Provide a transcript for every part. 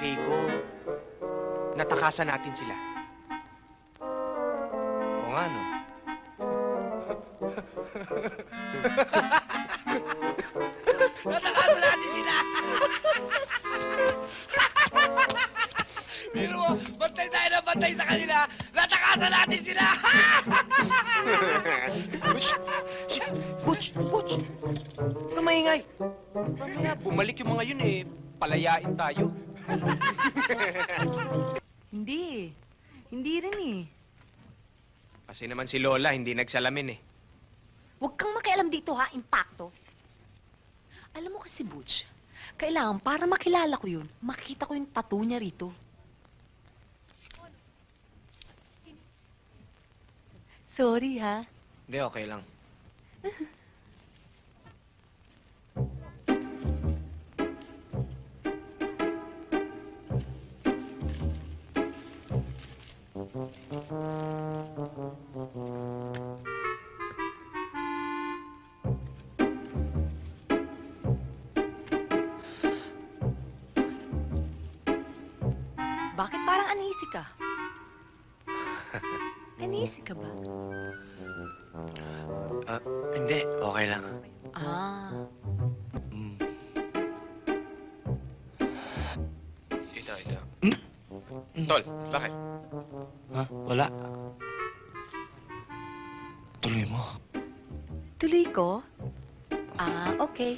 palagay ko, natakasan natin sila. Oo nga, no? Natakasan natin sila! Pero mo, bantay tayo na bantay sa kanila, natakasan natin sila! Butch! Huwag ka maingay. Mamaya, bumalik yung mga yun eh. Palayain tayo. Hindi. Hindi rin eh. Kasi naman si Lola, hindi nagsalamin eh. Huwag kang makialam dito ha, impacto. Alam mo kasi, Butch, kailangan para makilala ko yun, makita ko yung tattoo niya rito. Sorry ha. Hindi, okay lang. Bakit parang anisi ka? Anisi ka ba? Hindi, okay lang. Ah, Ito. Tol, bakit? Ha? Wala. Tuloy mo. tuloy ko? Ah, okay.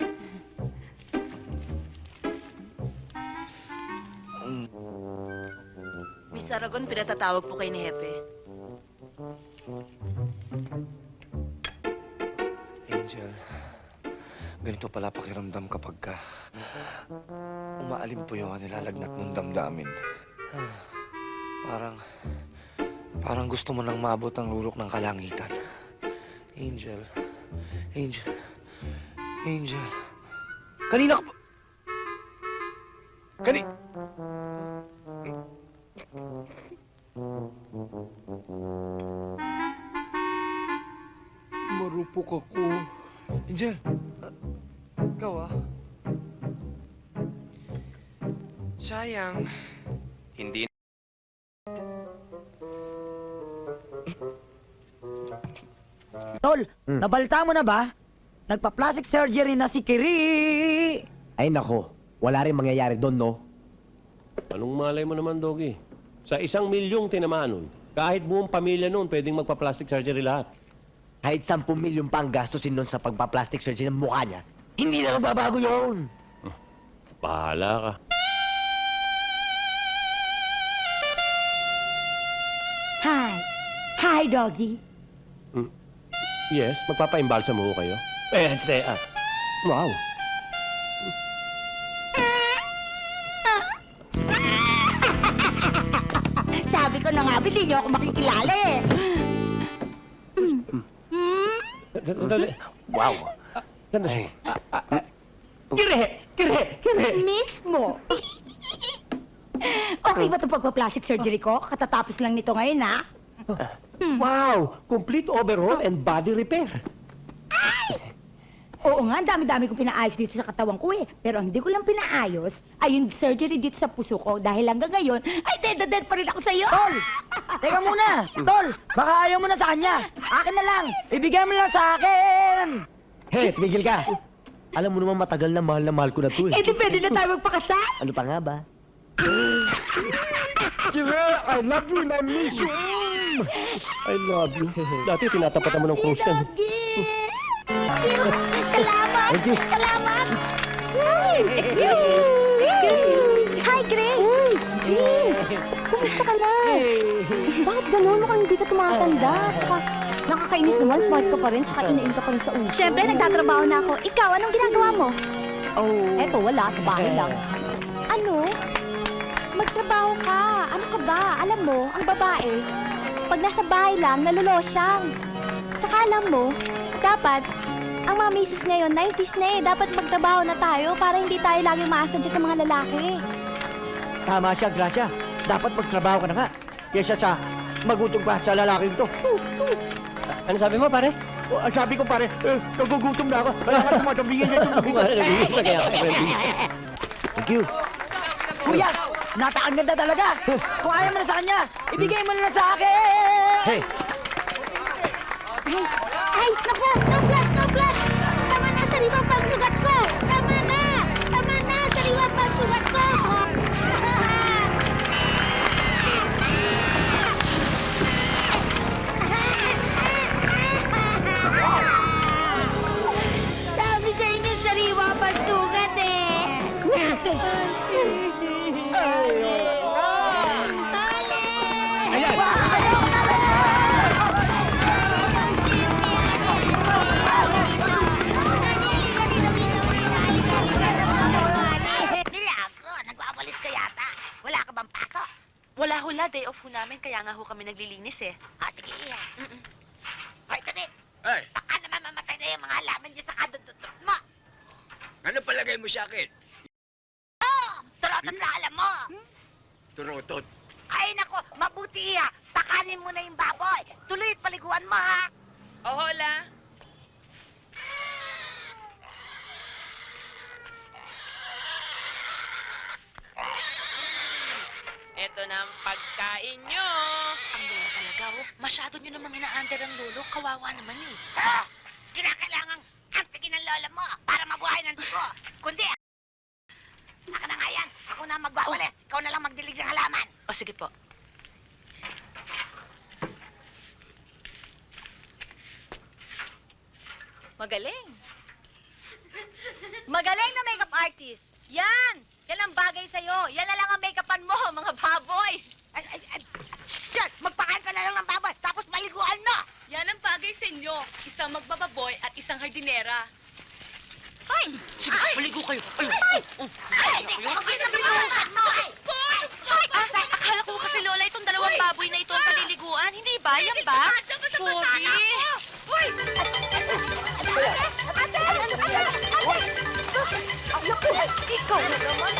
Miss Aragon, pinatatawag po kayo ni Hepe. Angel, ganito pala pakiramdam kapag umaalim po yung nilalagnat ng damdamin. Parang gusto mo nang maabot ang lurok ng kalangitan. Angel, kanina ka pa... Marupok ako. Angel, ikaw Sayang. Hindi. Tol, nabalita mo na ba? Nagpa-plastic surgery na si Kiri! Ay nako, wala rin mangyayari doon, no? Anong malay mo naman, Doggy? Sa 1,000,000 tinamaan nun, kahit buong pamilya nun, pwedeng magpa-plastic surgery lahat. Kahit 10 milyon pa ang gastusin nun sa pagpa-plastic surgery ng mukha niya, hindi na magbabago yun! Bahala ka. Hi, Doggy. Yes, magpapa-imbalsa mo kayo. Wow. Sabi ko na nga, hindi niyo ako makikilala eh. Sandali. Wow. Sandali. Kire! Mismo. Okay ba itong pagpa-plastic surgery ko? Katatapos lang nito ngayon, ha? Wow! Complete overhaul and body repair. Oo nga, ang dami-dami ko pinaayos dito sa katawan ko eh. Pero ang hindi ko lang pinaayos ay yung surgery dito sa puso ko dahil hanggang ngayon ay dead na dead pa rin ako sa'yo. Tol! Teka muna! Tol! Baka ayaw mo na sa kanya! Akin na lang! Ibigay mo na sa akin! Hey, tumigil ka! Alam mo naman matagal na mahal ko na to Eh, di pwede na tayo magpakasal. Ano pa nga ba? Kire, I love you and I miss you! I love you. Dati tinatapatan mo ng cruise yan. Salamat! Thank you. Salamat! Excuse me. Excuse me. Hi, Grace! Jean, kumusta ka na? Bakit ganun? Mukhang hindi ka tumatanda. Tsaka, nakakainis naman. Smart ka pa rin. Tsaka inain ka pa rin sa uso. Siyempre, nagtatrabaho na ako. Ikaw, anong ginagawa mo? Eto, wala. Sa bahay lang. Ano? Magtrabaho ka. Ano ka ba? Alam mo, ang babae, pag nasa bahay lang, nalulosyang. Tsaka alam mo, dapat, ang mga misis ngayon, 90s na eh. Dapat magtrabaho na tayo para hindi tayo laging maasa dyan sa mga lalaki. Tama siya, Gracia. Dapat magtrabaho ka na nga. Kesa sa magutong pa sa lalaking to. Ano sabi mo, pare? Ang sabi ko pare, nagugutom na ako. Wala ka tumatambingin dito. Ako nga, nag-iisa kaya ako. Thank you. Kuya! Napakaganda talaga. Kung ayaw mo na sa kanya, ibigay mo na lang sa akin. Hey, Ay, naku! No flash! No flash! Tama na! Sariwa pa ang sugat ko! Tama na! Tama na! Sariwa pa ang sugat ko! Sabi sa inyo, sariwa pa ang sugat eh! Milagro, nagwawalis ka yata. Wala ka bang pasok? Wala hula, day off ho namin, kaya nga ho kami naglilinis eh. Sige. Hoy, Tanik! Baka naman mamatay na yung mga halaman niya sa kadududot mo. Ano palagay mo sa akin? Turotot na alam mo. Turotot. Ay, nako, mabuti iya. Pakanin mo na yung baboy. Tuloy paliguan mo, ha? Oo, hola. Ito na ang pagkain nyo. Ang lolo talaga, oh. Masyado nyo namang ina-under ang lolo. Kawawa naman eh. Kinakailangang antigin ng lola mo para mabuhay ng dugo. Kundi, saka na nga yan. Ako na ang magwawalis. Ikaw na lang magdilig ng halaman. O, sige po. Magaling. Magaling na makeup artist. Yan! Yan ang bagay sa'yo. Yan na lang ang make-upan mo, mga baboy. Shit! Magpakain ka na lang ng baboy, tapos maliguan mo! Yan ang bagay sa inyo. Isang magbababoy at isang hardinera. Ay! Sige, maligo kayo. Ay! Ay! Magpapaliguan mo! Akala ko kasi, Lola, itong dalawang baboy na ito ang paliliguan. Hindi ba? Yan ba? Sorry. Uy! Ikaw na naman!